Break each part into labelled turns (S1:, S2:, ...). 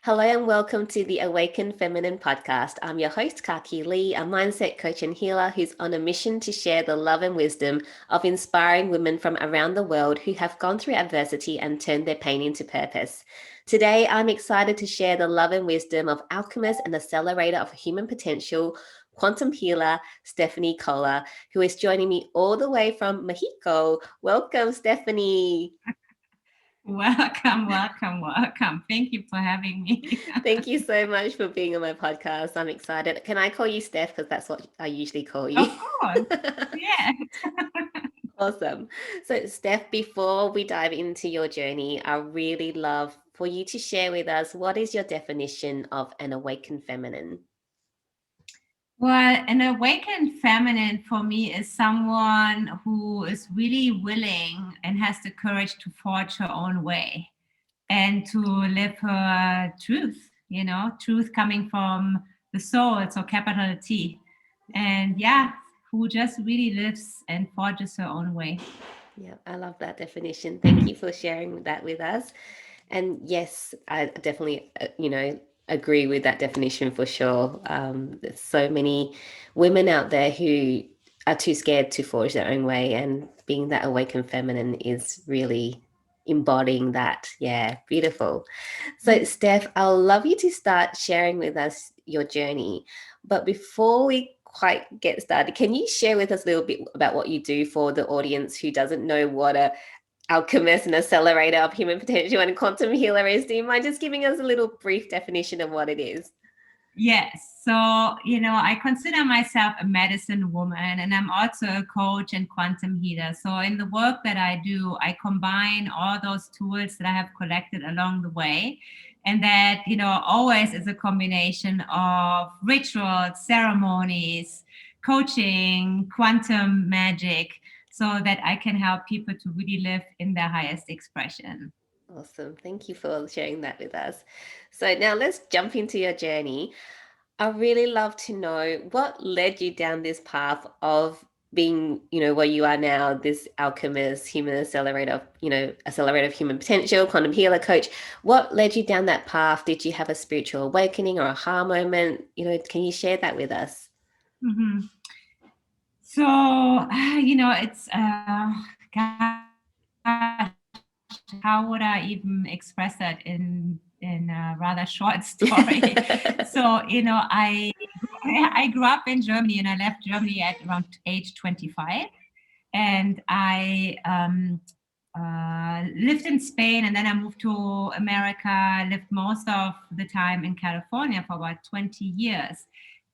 S1: Hello and welcome to the Awaken Feminine podcast. I'm your host, Kaki Lee, a mindset coach and healer who's on a mission to share the love and wisdom of inspiring women from around the world who have gone through adversity and turned their pain into purpose. Today, I'm excited to share the love and wisdom of Alchemist and Accelerator of Human Potential, quantum healer Stephanie Koehler, who is joining me all the way from Mexico. Welcome, Stephanie.
S2: Welcome. Thank you for having me.
S1: Thank you so much for being on my podcast. I'm excited. Can I call you Steph? Because that's what I usually call you.
S2: Of course. Yeah.
S1: Awesome. So, Steph, before we dive into your journey, I really love for you to share with us what is your definition of an awakened feminine?
S2: Well, an awakened feminine for me is someone who is really willing and has the courage to forge her own way and to live her truth, truth coming from the soul, so capital T. And yeah, who just really lives and forges her own way.
S1: Yeah, I love that definition. Thank you for sharing that with us. And yes, I definitely, agree with that definition for sure. There's so many women out there who are too scared to forge their own way, and being that awakened feminine is really embodying that. Yeah, beautiful. So, Steph, I'll love you to start sharing with us your journey. But before we quite get started, can you share with us a little bit about what you do for the audience who doesn't know what a alchemist and accelerator of human potential and quantum healer is? Do you mind just giving us a little brief definition of what it is?
S2: Yes. So, I consider myself a medicine woman and I'm also a coach and quantum healer. So, in the work that I do, I combine all those tools that I have collected along the way. And that, always is a combination of rituals, ceremonies, coaching, quantum magic, so that I can help people to really live in their highest expression.
S1: Awesome. Thank you for sharing that with us. So now let's jump into your journey. I really love to know what led you down this path of being, where you are now, this alchemist, human accelerator, accelerator of human potential, quantum healer coach. What led you down that path? Did you have a spiritual awakening or aha moment? Can you share that with us?
S2: Mhm. So, it's gosh, how would I even express that in a rather short story? So, I grew up in Germany and I left Germany at around age 25, and I lived in Spain, and then I moved to America. Lived most of the time in California for about 20 years.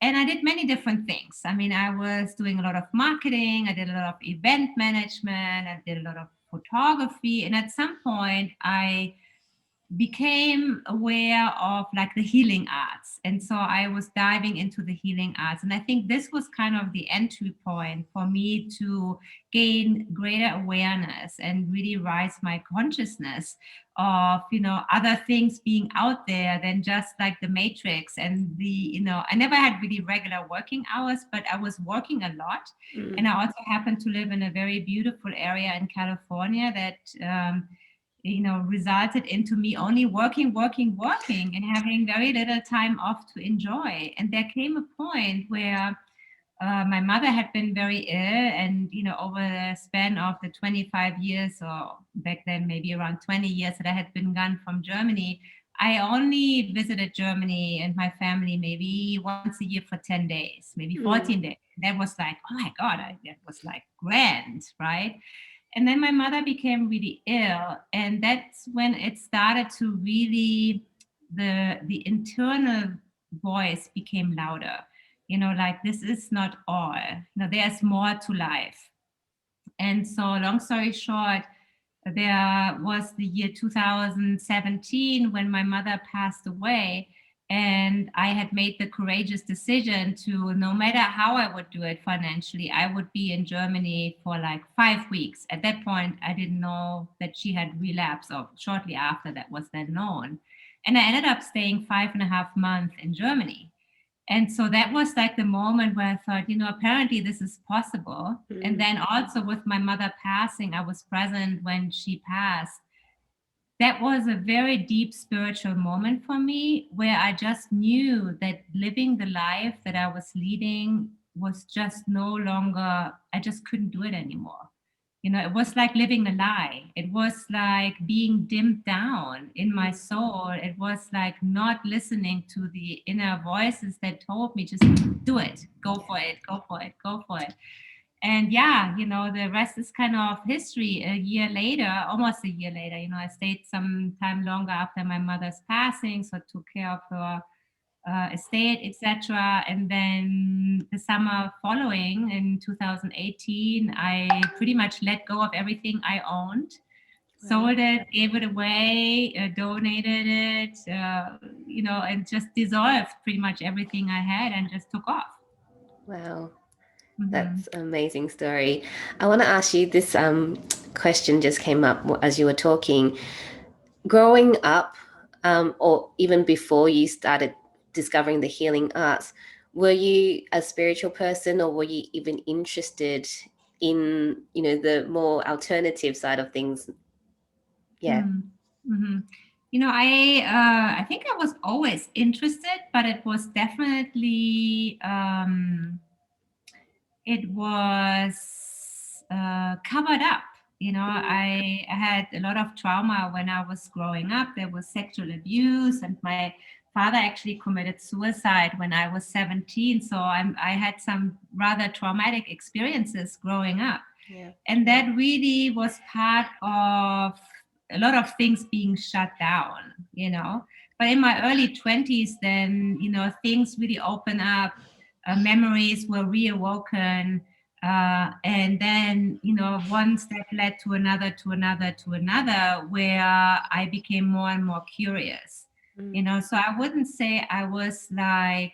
S2: And I did many different things. I mean, I was doing a lot of marketing, I did a lot of event management, I did a lot of photography. And at some point, I became aware of like the healing arts, and so I was diving into the healing arts, and I think this was kind of the entry point for me to gain greater awareness and really rise my consciousness of other things being out there than just like the matrix. And I never had really regular working hours, but I was working a lot. And
S1: Mm.
S2: I also happened to live in a very beautiful area in California that resulted into me only working and having very little time off to enjoy. And there came a point where my mother had been very ill, and over the span of the 25 years, or back then maybe around 20 years that I had been gone from Germany, I only visited Germany and my family maybe once a year for 10 days, maybe
S1: Mm.
S2: 14 days. That was like, oh my God, that was like grand, right? And then my mother became really ill, and that's when it started to really, the internal voice became louder. Like, this is not all. There's more to life. And so, long story short, there was the year 2017 when my mother passed away. And I had made the courageous decision to, no matter how I would do it financially, I would be in Germany for like 5 weeks. At that point, I didn't know that she had relapsed, or shortly after that was then known. And I ended up staying 5.5 months in Germany. And so that was like the moment where I thought, apparently this is possible. And
S1: Mm.
S2: then also with my mother passing, I was present when she passed. that was a very deep spiritual moment for me where I just knew that living the life that I was leading was just no longer, I just couldn't do it anymore. You know, it was like living a lie. It was like being dimmed down in my soul. It was like not listening to the inner voices that told me, just do it, go for it, go for it, go for it. And yeah, you know, the rest is kind of history. A year later, almost a year later, you know, I stayed some time longer after my mother's passing, so I took care of her estate, etc. And then the summer following in 2018, I pretty much let go of everything I owned,
S1: Wow.
S2: sold it, gave it away, donated it, you know, and just dissolved pretty much everything I had and just took off.
S1: Wow.
S2: Hmm.
S1: That's an amazing story. I want to ask you this question just came up as you were talking. Growing up, or even before you started discovering the healing arts, were you a spiritual person, or were you even interested in, the more alternative side of things? Yeah.
S2: Mm-hmm. You know, I think I was always interested, but it was definitely it was covered up. You know,
S1: Mm,
S2: I had a lot of trauma when I was growing up. There was sexual abuse, and my father actually committed suicide when I was 17. So I had some rather traumatic experiences growing up.
S1: yeah.
S2: And that really was part of a lot of things being shut down, you know. But in my early 20s, then, you know, things really open up, memories were reawoken. And then, you know, one step led to another, to another, to another, where I became more and more curious, you
S1: Mm,
S2: know. So I wouldn't say I was like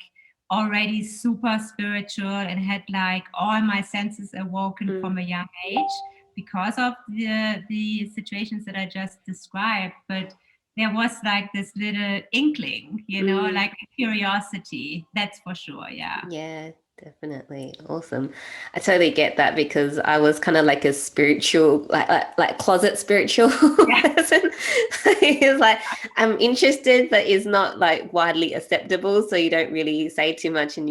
S2: already super spiritual and had like all my senses awoken
S1: mm,
S2: from a young age because of the situations that I just described. But there was like this little inkling, you know,
S1: mm.
S2: like a curiosity. That's for sure. Yeah.
S1: Yeah, definitely. Awesome. I totally get that because I was kind of like a spiritual, like closet spiritual
S2: Yeah.
S1: person. It's like I'm interested, but it's not like widely acceptable. So you don't really say too much, and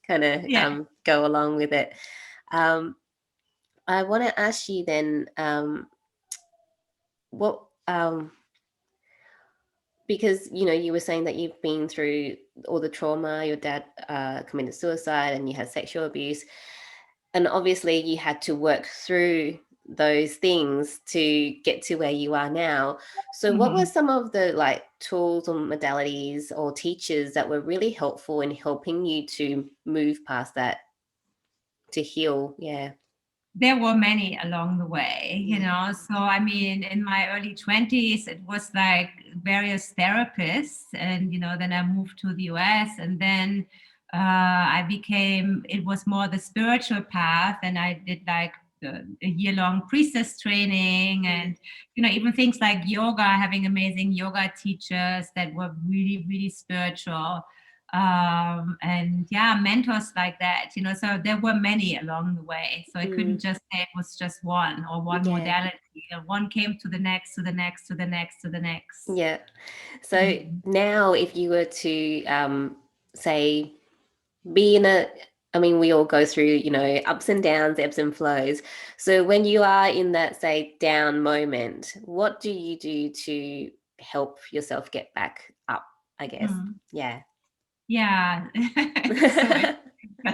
S1: kind of
S2: Yeah.
S1: go along with it. Um, I want to ask you then, what because you were saying that you've been through all the trauma, your dad committed suicide, and you had sexual abuse, and obviously you had to work through those things to get to where you are now. So what were
S2: Mhm.
S1: some of the like tools or modalities or teachers that were really helpful in helping you to move past that, to heal? Yeah.
S2: There were many along the way, you
S1: Yeah.
S2: know. So, I mean, in my early 20s, it was like various therapists. And, you know, then I moved to the US, and then it was more the spiritual path. And I did like a year long priestess training,
S1: Mm,
S2: and, you know, even things like yoga, having amazing yoga teachers that were really, really spiritual, and yeah, mentors like that, you know. So there were many along the way, so I couldn't
S1: mm,
S2: just say it was just one or one
S1: yeah.
S2: modality. One came to the next, to the next, to the next, to the next.
S1: Yeah. So
S2: Mhm.
S1: now if you were to say be in a I mean, we all go through, ups and downs, ebbs and flows. So when you are in that, say, down moment, what do you do to help yourself get back up, I guess?
S2: Mhm.
S1: Yeah.
S2: Yeah. So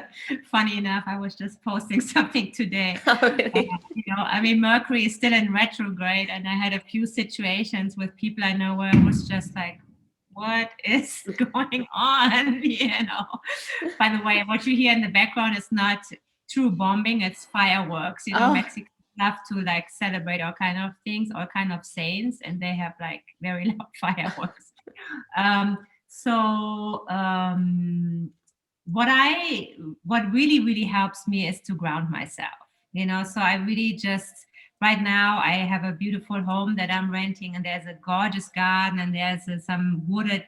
S2: funny enough, I was just posting something today.
S1: Oh, really?
S2: You know, I mean, Mercury is still in retrograde, and I had a few situations with people I know where I was just like, what is going on? You know, by the way, what you hear in the background is not true bombing, it's fireworks. You know,
S1: Oh,
S2: Mexico love to like celebrate all kind of things, all kind of saints, and they have like very loud fireworks. So what I what really really helps me is to ground myself. You know, so I really just right now I have a beautiful home that I'm renting, and there's a gorgeous garden, and there's some wooded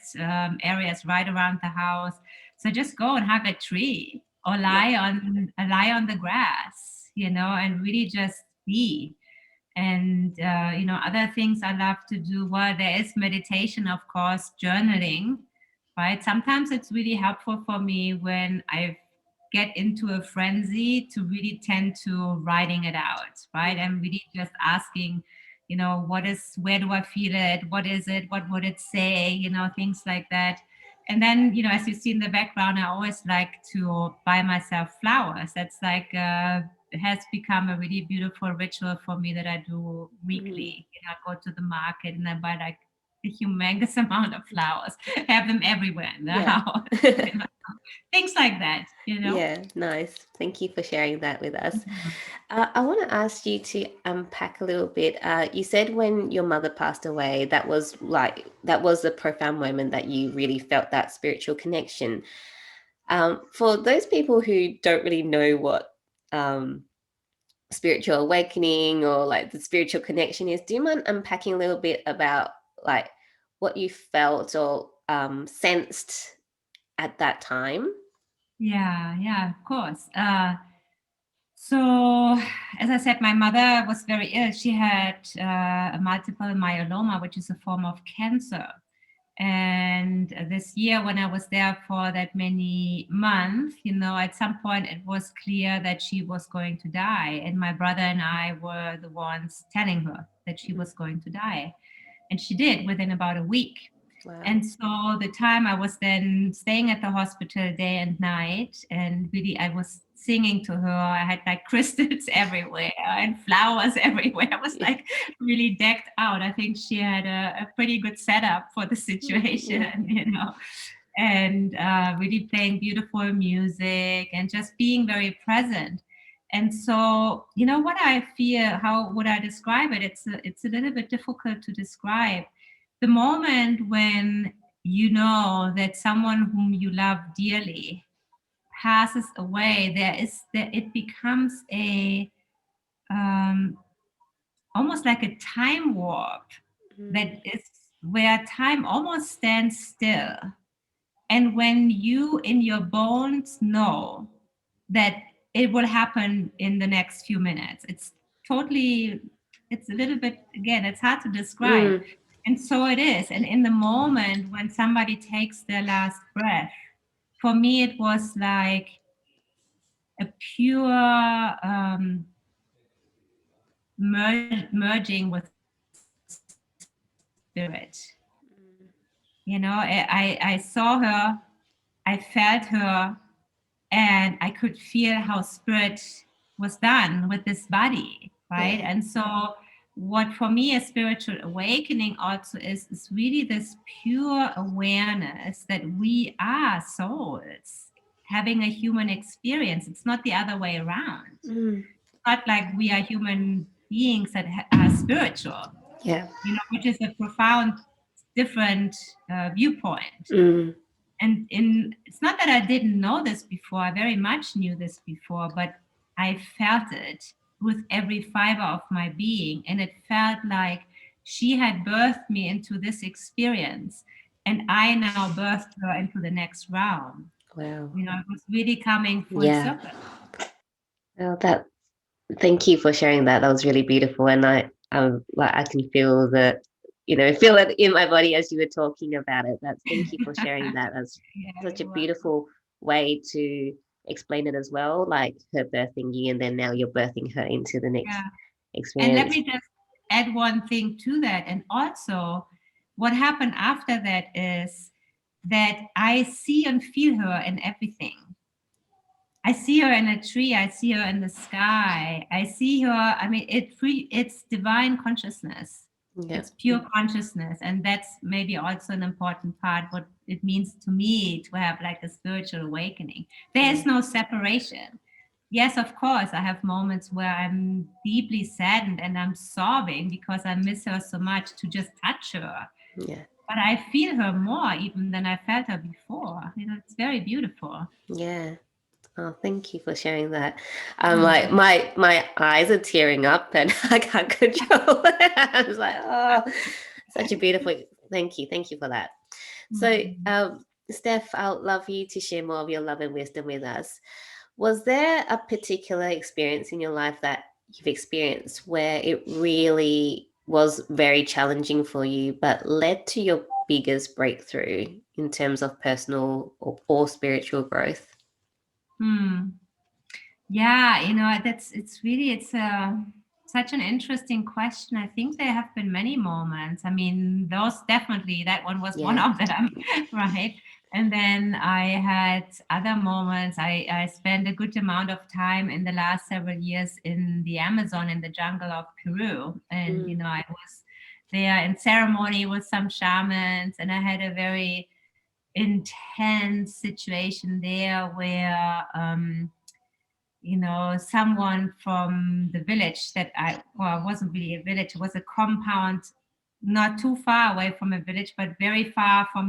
S2: areas right around the house. So just go and hug a tree or
S1: yeah.
S2: lie on the grass, you know, and really just be. And other things I love to do, well, there is meditation, of course, journaling, right? Sometimes it's really helpful for me when I get into a frenzy to really tend to writing it out, right? I'm really just asking, where do I feel it? What is it? What would it say? Things like that. And then, as you see in the background, I always like to buy myself flowers. That's like, it has become a really beautiful ritual for me that I do
S1: Mm.
S2: weekly. I go to the market and I buy like a humongous amount of flowers, have them everywhere in the
S1: Yeah.
S2: house, things like that.
S1: Yeah, nice. Thank you for sharing that with us.
S2: Mhm.
S1: I want to ask you to unpack a little bit. You said when your mother passed away, that was a profound moment that you really felt that spiritual connection. For those people who don't really know what um, spiritual awakening or like the spiritual connection is, do you mind unpacking a little bit about like what you felt or sensed at that time?
S2: Yeah, of course. So, as I said, my mother was very ill. She had a multiple myeloma, which is a form of cancer. And this year, when I was there for that many months, at some point it was clear that she was going to die. And my brother and I were the ones telling her that she
S1: Mm.
S2: was going to die. And she did within about a week.
S1: Wow.
S2: And so the time I was then staying at the hospital day and night, and really I was singing to her. I had like crystals everywhere and flowers everywhere. I was
S1: Yeah.
S2: like really decked out. I think she had a pretty good setup for the situation,
S1: Yeah.
S2: and really playing beautiful music and just being very present. And so, what I feel, how would I describe it? It's a little bit difficult to describe. The moment when you know that someone whom you love dearly passes away, it becomes a um, almost like a time warp
S1: Mm.
S2: that is where time almost stands still. And when you in your bones know that it will happen in the next few minutes, it's a little bit, again, it's hard to describe.
S1: Mm.
S2: And so it is. And in the moment when somebody takes their last breath, for me, it was like a pure merging with spirit. I saw her, I felt her, and I could feel how spirit was done with this body, right?
S1: Yeah.
S2: And so, what for me a spiritual awakening also is really this pure awareness that we are souls having a human experience. It's not the other way around.
S1: Mm.
S2: It's not like we are human beings that are spiritual,
S1: Yeah.
S2: which is a profound different viewpoint.
S1: Mm.
S2: And it's not that I didn't know this before, I very much knew this before, but I felt it with every fiber of my being. And it felt like she had birthed me into this experience. And I now birthed her into the next realm.
S1: Wow.
S2: It was really coming full
S1: Yeah.
S2: circle.
S1: Well, that. Thank you for sharing that. That was really beautiful, and like I can feel feel it in my body as you were talking about it. That's Thank you for sharing that. That's
S2: Yeah,
S1: such a
S2: you're welcome.
S1: beautiful way to explain it as well. Like her birthing you, and then now you're birthing her into the next
S2: Yeah. And let
S1: experience.
S2: me just add one thing to that. And also, what happened after that is that I see and feel her in everything. I see her in a tree. I see her in the sky. I see her. I mean, it's divine consciousness.
S1: Yeah.
S2: It's pure consciousness, and that's maybe also an important part. What it means to me to have like a spiritual awakening. There is
S1: Mm.
S2: no separation. Yes, of course, I have moments where I'm deeply saddened and I'm sobbing because I miss her so much to just touch her.
S1: Yeah.
S2: But I feel her more even than I felt her before. It's very beautiful.
S1: Yeah. Oh, thank you for sharing that. Like
S2: Mhm.
S1: my eyes are tearing up, and I can't control it. I was like, oh, such a beautiful. Thank you for that. So,
S2: Mhm.
S1: Steph, I'd love you to share more of your love and wisdom with us. Was there a particular experience in your life that you've experienced where it really was very challenging for you, but led to your biggest breakthrough in terms of personal or spiritual growth?
S2: Hmm. Yeah, that's it's really it's such an interesting question. I think there have been many moments. I mean, those definitely that one was one
S1: Yeah.
S2: of them, right? And then I had other moments. I spent a good amount of time in the last several years in the Amazon, in the jungle of Peru. And,
S1: Mm,
S2: I was there in ceremony with some shamans, and I had a very intense situation there where, someone from the village that well, it wasn't really a village, it was a compound not too far away from a village, but very far from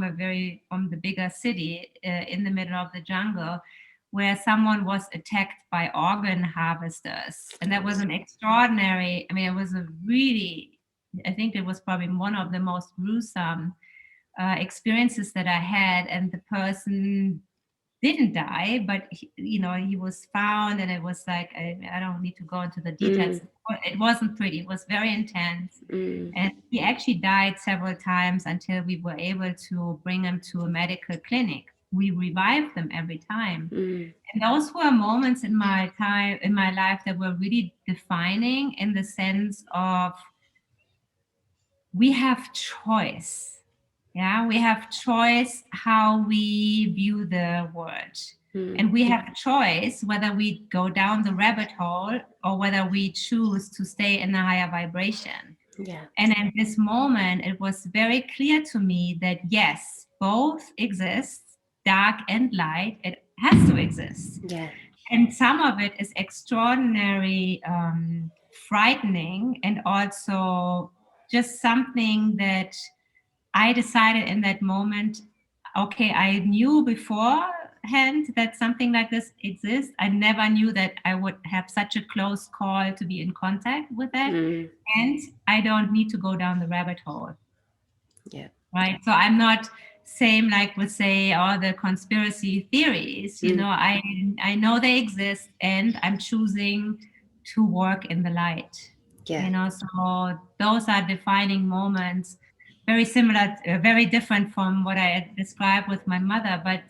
S2: from the bigger city in the middle of the jungle, where someone was attacked by organ harvesters. And that was an extraordinary, I mean, it was a really, I think it was probably one of the most gruesome experiences that I had. And the person didn't die, but he was found, and it was like I don't need to go into the details.
S1: mm,
S2: It wasn't pretty. It was very intense,
S1: mm,
S2: and he actually died several times until we were able to bring him to a medical clinic. We revived them every time,
S1: mm,
S2: and those were moments in my life that were really defining in the sense of we have choice. Yeah, we have choice how we view the world.
S1: mm.
S2: And we have choice whether we go down the rabbit hole or whether we choose to stay in a higher vibration.
S1: Yeah.
S2: And at this moment, it was very clear to me that yes, both exist, dark and light. It has to exist.
S1: Yeah.
S2: And some of it is extraordinary, frightening, and also just something that I decided in that moment. Okay, I knew beforehand that something like this exists. I never knew that I would have such a close call to be in contact with that,
S1: Mm,
S2: and I don't need to go down the rabbit hole,
S1: yeah.
S2: right? So I'm not same like with say all the conspiracy theories.
S1: Mm,
S2: I know they exist, and I'm choosing to work in the light.
S1: yeah.
S2: So those are defining moments, very similar, very different from what I had described with my mother, but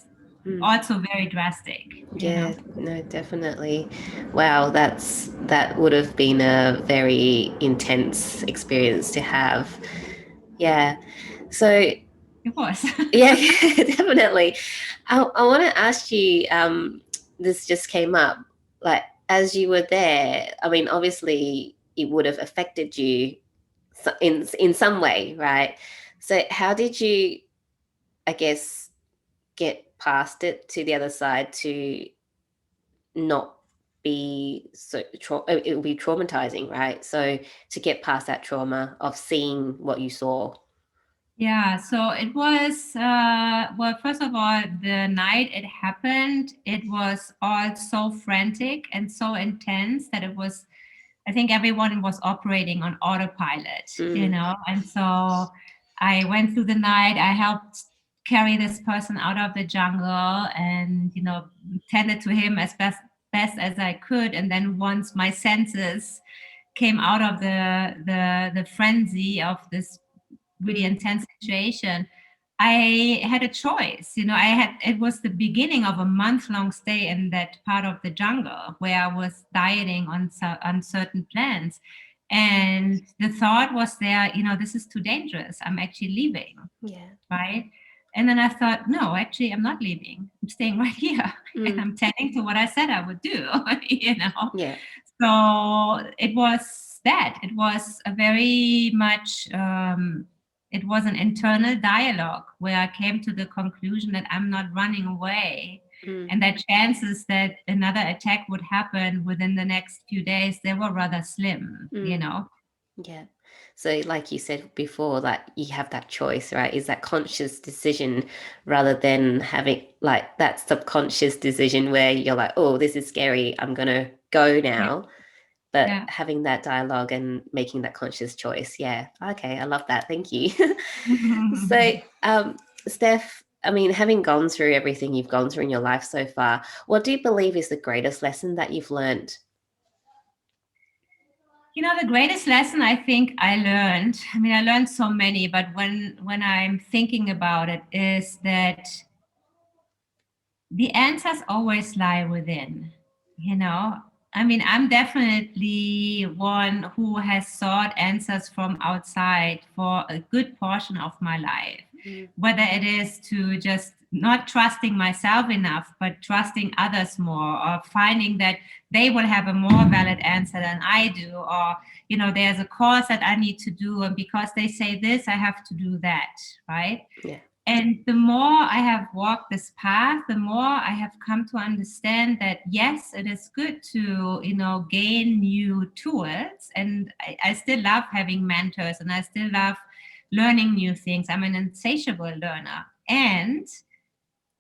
S1: Mm.
S2: also very drastic.
S1: Yeah, no, definitely. Wow, that would have been a very intense experience to have. Yeah. So
S2: It was.
S1: yeah, definitely. I want to ask you, this just came up, like as you were there, I mean, obviously it would have affected you in some way, right? So how did you, I guess, get past it to the other side to not be so it will be traumatizing, right? So to get past that trauma of seeing what you saw.
S2: Yeah, so it was, well, first of all, the night it happened, it was all so frantic and so intense that it was, I think everyone was operating on autopilot.
S1: Mm,
S2: And so I went through the night, I helped carry this person out of the jungle and, tended to him as best as I could. And then once my senses came out of the frenzy of this really
S1: mm,
S2: intense situation, I had a choice. It was the beginning of a month-long stay in that part of the jungle where I was dieting on certain plants. And the thought was there, this is too dangerous. I'm actually leaving,
S1: yeah.
S2: right? And then I thought, no, actually, I'm not leaving. I'm staying right here. And
S1: Mm,
S2: I'm tending to what I said I would do.
S1: yeah.
S2: So it was that. It was a very much, it was an internal dialogue where I came to the conclusion that I'm not running away.
S1: Mm,
S2: And that chances that another attack would happen within the next few days, they were rather slim.
S1: mm, yeah. So like you said before, that you have that choice, right? Is that conscious decision rather than having like that subconscious decision where you're like, oh, this is scary, I'm gonna go
S2: Yeah.
S1: now. But
S2: Yeah.
S1: having that dialogue and making that conscious choice, yeah. Okay, I love that. Thank you. So, Steph, I mean, having gone through everything you've gone through in your life so far, what do you believe is the greatest lesson that you've learned?
S2: The greatest lesson I think I learned, I mean, I learned so many, but when I'm thinking about it, is that the answers always lie within, you know. I mean, I'm definitely one who has sought answers from outside for a good portion of my life,
S1: Mm,
S2: whether it is to just not trusting myself enough, but trusting others more, or finding that they will have a more valid answer than I do, or, there's a course that I need to do, and because they say this, I have to do that, right?
S1: yeah.
S2: And the more I have walked this path, the more I have come to understand that yes, it is good to, gain new tools. And I still love having mentors, and I still love learning new things. I'm an insatiable learner. And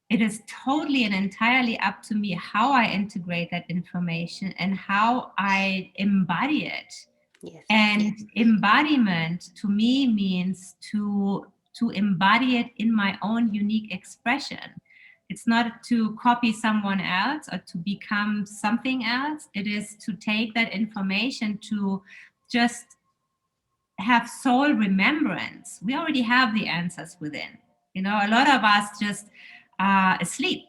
S2: it is totally and entirely up to me how I integrate that information and how I embody it.
S1: Yes.
S2: And embodiment to me means to embody it in my own unique expression. It's not to copy someone else or to become something else. It is to take that information to just have soul remembrance. We already have the answers within. A lot of us just are asleep,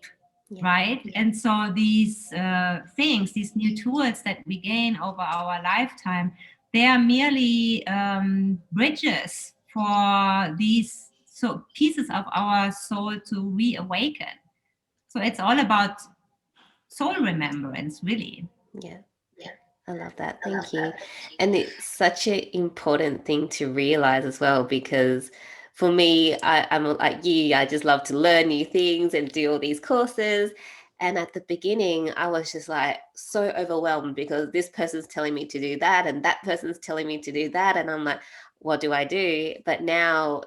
S1: Yeah.
S2: right? And so these things, these new tools that we gain over our lifetime, they are merely bridges for these pieces of our soul to reawaken. So it's all about soul remembrance, really.
S1: Yeah. I love that. Thank you. And it's such an important thing to realize as well, because for me, I'm like you, I just love to learn new things and do all these courses. And at the beginning, I was just like so overwhelmed because this person's telling me to do that and that person's telling me to do that. And I'm like, what do I do? But now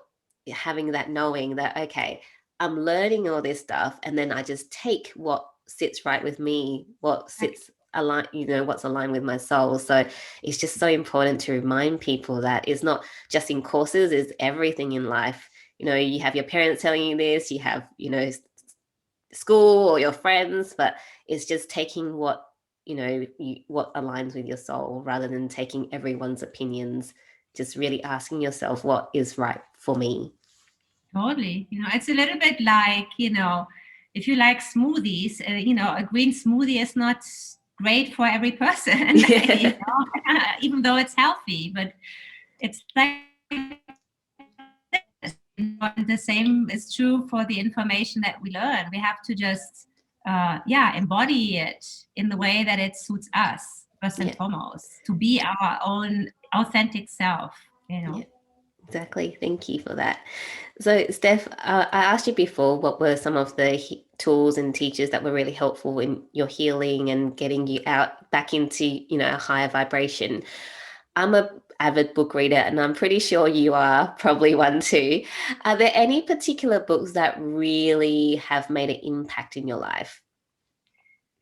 S1: having that knowing that, okay, I'm learning all this stuff. And then I just take what sits right with me, what sits align, what's aligned with my soul. So it's just so important to remind people that it's not just in courses, it's everything in life. You have your parents telling you this, you have, school or your friends, but it's just taking what aligns with your soul rather than taking everyone's opinions, just really asking yourself what is right for me.
S2: Totally. It's a little bit like, if you like smoothies, a green smoothie is not great for every person,
S1: Yeah.
S2: even though it's healthy, but it's like and the same is true for the information that we learn. We have to just, embody it in the way that it suits us, first and
S1: Yeah.
S2: foremost, to be our own authentic self.
S1: Yeah. Exactly. Thank you for that. So, Steph, I asked you before what were some of the tools and teachers that were really helpful in your healing and getting you out back into, a higher vibration. I'm a avid book reader, and I'm pretty sure you are probably one too. Are there any particular books that really have made an impact in your life?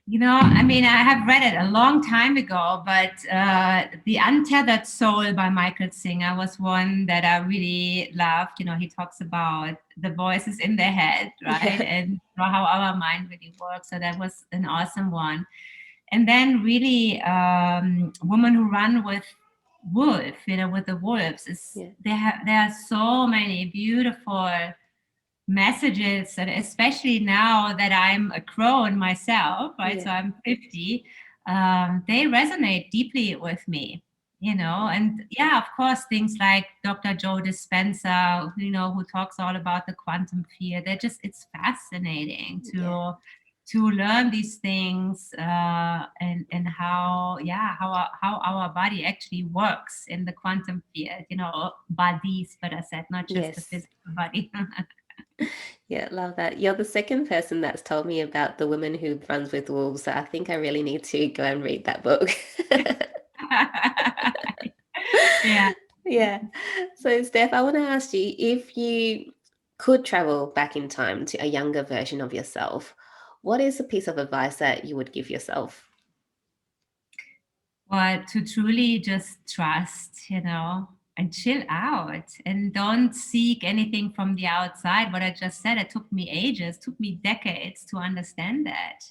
S2: I mean, I have read it a long time ago, but The Untethered Soul by Michael Singer was one that I really loved. He talks about the voices in the head, right?
S1: Yeah.
S2: And how our mind really works. So that was an awesome one. And then really, Woman Who Run with Wolf, with the wolves, is
S1: Yeah.
S2: there are so many beautiful messages, and especially now that I'm a crone myself, right?
S1: Yeah.
S2: So I'm 50. They resonate deeply with me, and yeah, of course, things like Dr. Joe Dispenza, who talks all about the quantum field. It's fascinating
S1: Yeah.
S2: to learn these things, and how our body actually works in the quantum field, bodies, but I said not just the
S1: Yes.
S2: physical body.
S1: Yeah, love that. You're the second person that's told me about The Woman Who Runs with Wolves. So I think I really need to go and read that book.
S2: Yeah.
S1: Yeah. So, Steph, I want to ask you if you could travel back in time to a younger version of yourself, what is a piece of advice that you would give yourself?
S2: But to truly just trust, and chill out and don't seek anything from the outside. What I just said, it took me ages, took me decades to understand that.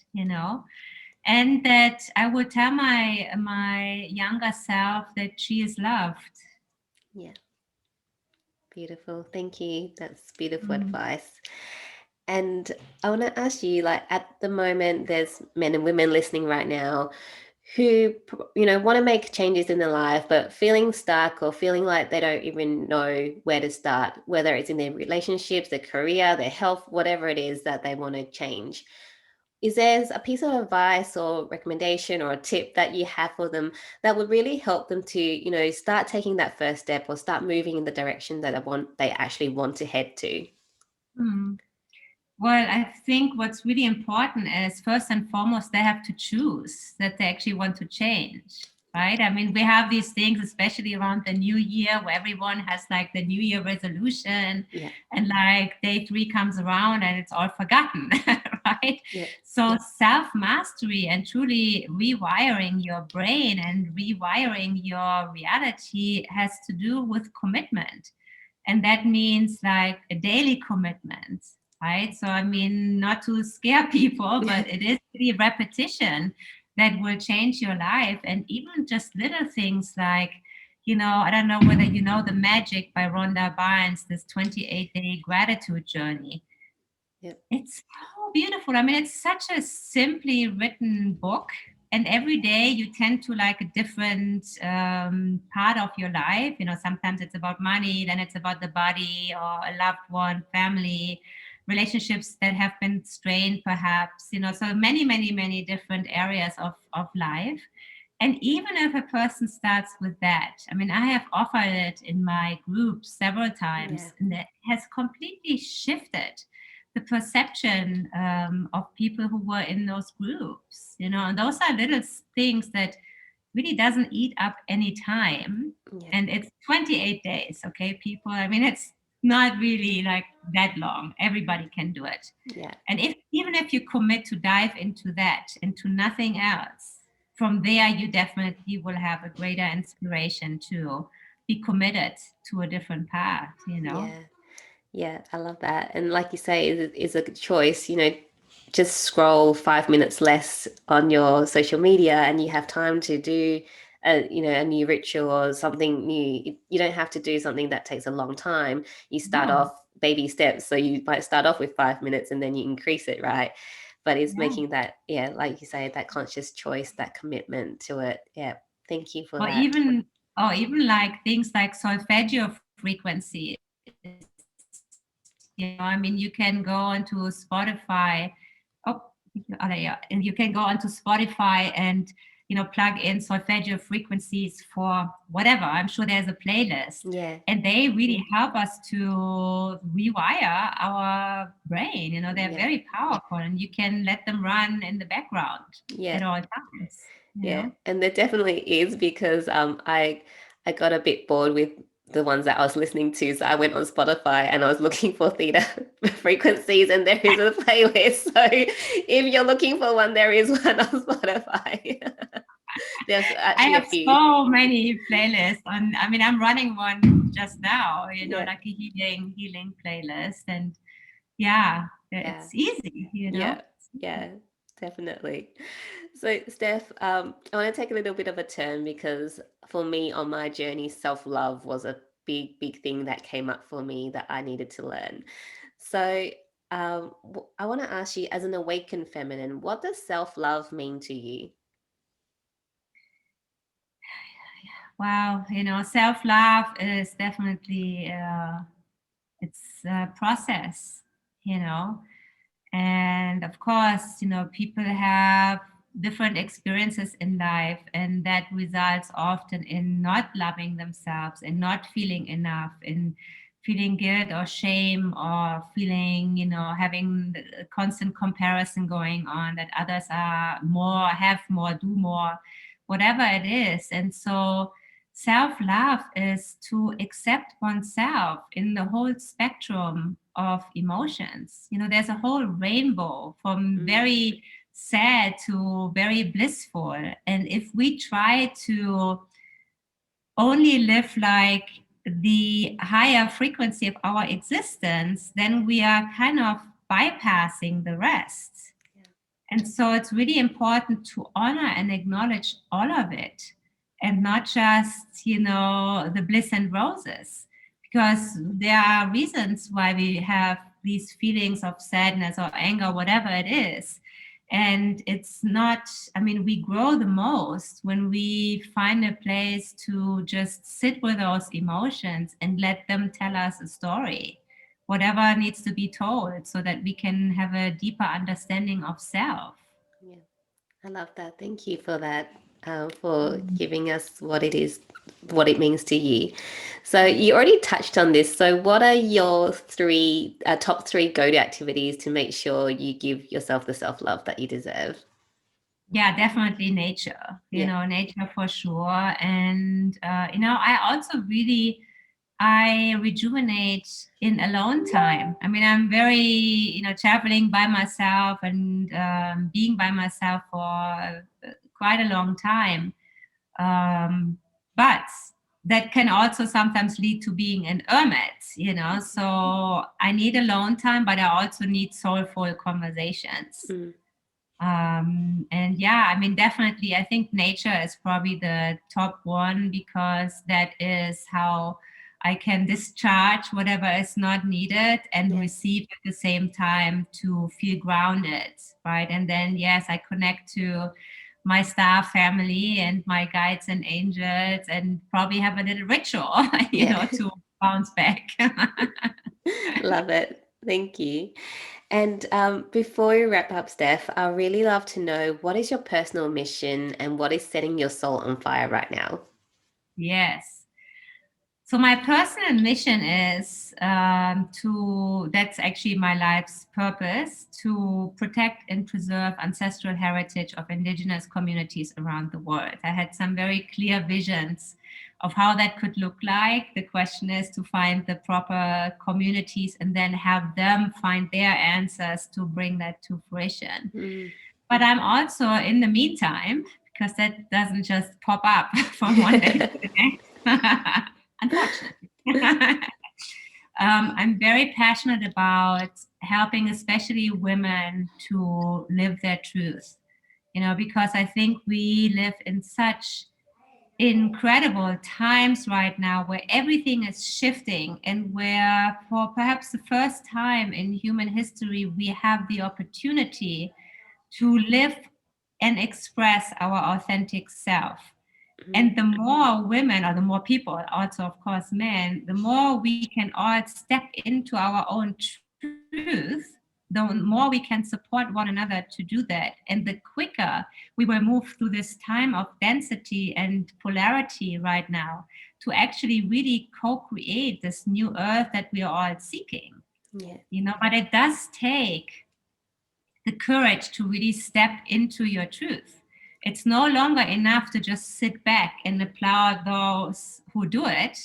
S2: and that I would tell my younger self that she is loved.
S1: Yeah, beautiful. Thank you. That's beautiful
S2: Mm.
S1: advice. And I want to ask you, like, at the moment, there's men and women listening right now who, want to make changes in their life, but feeling stuck or feeling like they don't even know where to start, whether it's in their relationships, their career, their health, whatever it is that they want to change. Is there a piece of advice or recommendation or a tip that you have for them that would really help them to, start taking that first step or start moving in the direction that they actually want to head to?
S2: Mm. Well, I think what's really important is first and foremost, they have to choose that they actually want to change, right? I mean, we have these things, especially around the new year, where everyone has like the new year resolution,
S1: Yeah,
S2: and like day three comes around and it's all forgotten, right?
S1: yeah,
S2: So, self mastery and truly rewiring your brain and rewiring your reality has to do with commitment. And that means like a daily commitment, right? So, I mean, not to scare people, but it is the repetition that will change your life. And even just little things like, I don't know whether you know The Magic by Rhonda Byrnes, this 28-day gratitude journey.
S1: yeah,
S2: It's so beautiful. I mean, it's such a simply written book. And every day you tend to like a different part of your life. Sometimes it's about money, then it's about the body or a loved one, family, relationships that have been strained, perhaps. So many, many, many different areas of life. And even if a person starts with that, I mean, I have offered it in my group several
S1: yeah,
S2: times, and it has completely shifted the perception of people who were in those groups. And those are little things that really doesn't eat up any time.
S1: yeah,
S2: And it's 28 days, okay, people. I mean, it's not really like that long. Everybody can do it.
S1: yeah,
S2: And if even if you commit to dive into that, into nothing else, from there you definitely will have a greater inspiration to be committed to a different path.
S1: yeah. Yeah, I love that. And like you say, is a choice, just scroll 5 minutes less on your social media and you have time to do a new ritual or something new. You don't have to do something that takes a long time. You start
S2: No,
S1: off baby steps. So you might start off with 5 minutes and then you increase it, right? But it's
S2: yeah.
S1: making that, yeah, like you say, that conscious choice, that commitment to it. Yeah. Thank you for
S2: or
S1: that.
S2: even or even like things like solfeggio frequencies. I mean, you can go onto Spotify. Oh, oh, yeah, and you can go onto Spotify and plug in solfeggio frequencies for whatever. I'm sure there's a playlist,
S1: Yeah.
S2: and they really help us to rewire our brain. They're
S1: Yeah.
S2: very powerful, and you can let them run in the background
S1: Yeah.
S2: at all times. You
S1: Yeah,
S2: know.
S1: and there definitely is because I got a bit bored with the ones that I was listening to, so I went on Spotify and I was looking for theta frequencies, and there is a playlist. So if you're looking for one, there is one on Spotify. There's
S2: I
S1: actually a
S2: have
S1: few.
S2: so many playlists on. I mean, I'm running one just now.
S1: Yeah,
S2: Like a healing playlist, and yeah,
S1: yeah,
S2: it's easy.
S1: yeah, yeah, definitely. So, Steph, I want to take a little bit of a turn because for me on my journey, self-love was a big, big thing that came up for me that I needed to learn. So, I want to ask you, as an awakened feminine, what does self-love mean to you?
S2: Wow, self love is definitely it's a process. You know, And of course, people have different experiences in life, and that results often in not loving themselves and not feeling enough, in feeling guilt or shame, or feeling, having a constant comparison going on that others are more, have more, do more, whatever it is. And so, self love is to accept oneself in the whole spectrum of emotions. There's a whole rainbow from
S1: Mm,
S2: very sad to very blissful. And if we try to only live like the higher frequency of our existence, then we are kind of bypassing the rest. And so it's really important to honor and acknowledge all of it, and not just, the bliss and roses, because there are reasons why we have these feelings of sadness or anger, whatever it is. And it's not, I mean, we grow the most when we find a place to just sit with those emotions and let them tell us a story, whatever needs to be told, so that we can have a deeper understanding of self.
S1: Yeah, I love that. Thank you for that, for giving us what it is, what it means to you. So you already touched on this. So what are your top three go-to activities to make sure you give yourself the self-love that you deserve?
S2: Yeah, definitely nature,
S1: Yeah.
S2: nature for sure. And, I also really, I rejuvenate in alone time. I mean, I'm very, traveling by myself and being by myself for quite a long time. But that can also sometimes lead to being an hermit. So I need alone time, but I also need soulful conversations.
S1: Mm,
S2: And yeah, I mean, definitely, I think nature is probably the top one, because that is how I can discharge whatever is not needed and
S1: yeah.
S2: receive at the same time to feel grounded, right? And then, yes, I connect to my star family and my guides and angels, and probably have a little ritual,
S1: Yeah.
S2: to bounce back.
S1: Love it. Thank you. And before we wrap up, Steph, I really love to know what is your personal mission and what is setting your soul on fire right now?
S2: Yes. So my personal mission is, that's actually my life's purpose, to protect and preserve ancestral heritage of indigenous communities around the world. I had some very clear visions of how that could look like. The question is to find the proper communities and then have them find their answers to bring that to fruition.
S1: Mm.
S2: But I'm also, in the meantime, because that doesn't just pop up from one day to the next, unfortunately. I'm very passionate about helping, especially women, to live their truth, because I think we live in such incredible times right now where everything is shifting, and where, for perhaps the first time in human history, we have the opportunity to live and express our authentic self.
S1: Mm.
S2: And the more women, or the more people, also, of course, men, the more we can all step into our own truth, the more we can support one another to do that. And the quicker we will move through this time of density and polarity right now, to actually really co create this new earth that we are all seeking.
S1: Yeah.
S2: But it does take the courage to really step into your truth. It's no longer enough to just sit back and applaud those who do it.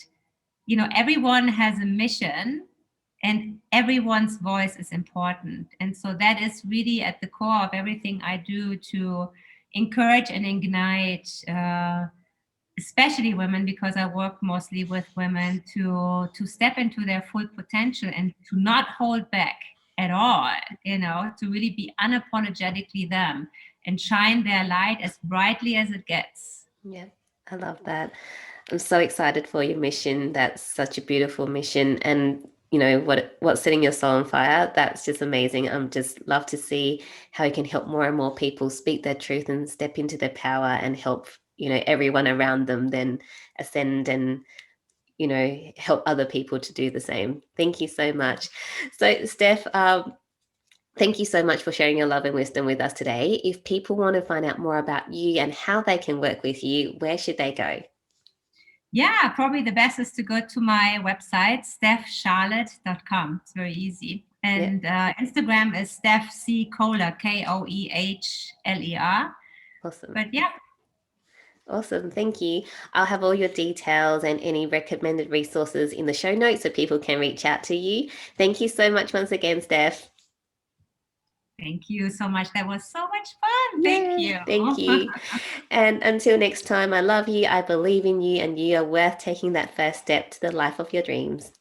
S2: Everyone has a mission, and everyone's voice is important. And so that is really at the core of everything I do, to encourage and ignite, especially women, because I work mostly with women, to step into their full potential and to not hold back at all, to really be unapologetically them and shine their light as brightly as it gets.
S1: Yeah. I love that. I'm so excited for your mission. That's such a beautiful mission. And what's setting your soul on fire, that's just amazing. I'm just love to see how you can help more and more people speak their truth and step into their power and help, everyone around them then ascend and, help other people to do the same. Thank you so much. So, Steph, thank you so much for sharing your love and wisdom with us today. If people want to find out more about you and how they can work with you, where should they go?
S2: Yeah, probably the best is to go to my website, stephcharlotte.com. It's very easy.
S1: Yeah,
S2: And Instagram is Steph C. Kohler, Koehler.
S1: awesome.
S2: But yeah,
S1: Awesome. Thank you. I'll have all your details and any recommended resources in the show notes so people can reach out to you. Thank you so much once again, Steph.
S2: thank you so much. That was so much fun. Thank
S1: Yeah,
S2: you.
S1: thank you. And until next time, I love you, I believe in you, and you are worth taking that first step to the life of your dreams.